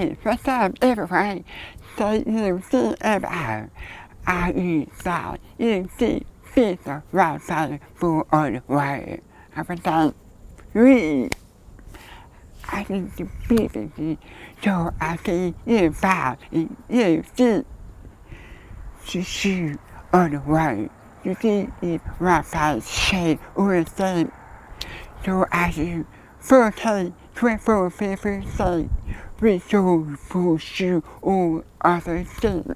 Hey, what's up, everyone? So you see about I use that you see pizza right side full on the way. Everything really I think the pizza so I see you about you see to shoot on the way. You see it right side shade or the same. So as you 4K 24 paper say we should push you all other things.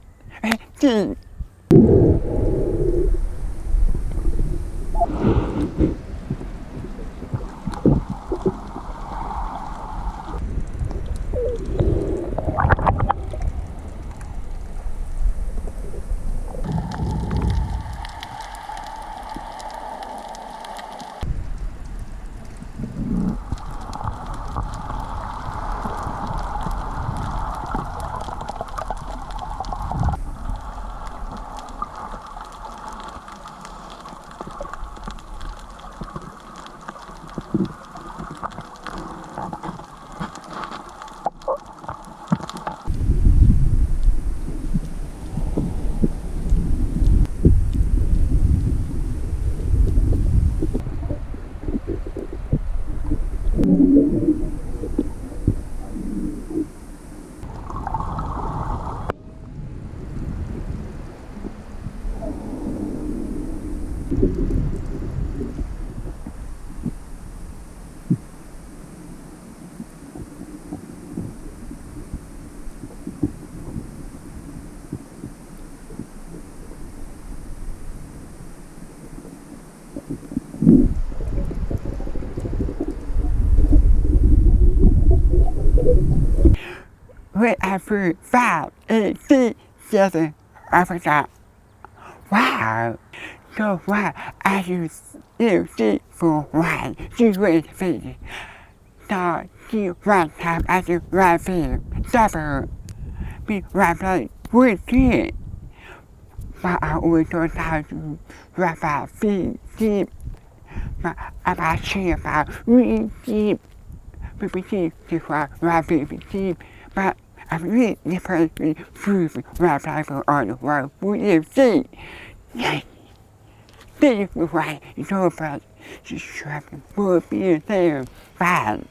Wait after 5, 8, 6, 7, after that. Wow! So wow, as you see for 1, she was finished. So she one time as you right there, suffer, be right place, with it. But I always thought how to right about feet, deep, but about she about really deep, baby deep, right baby deep, but I'm really differently proving right people on the road, we see. Yes. This is why it's over. She's trapping for being there. Fine.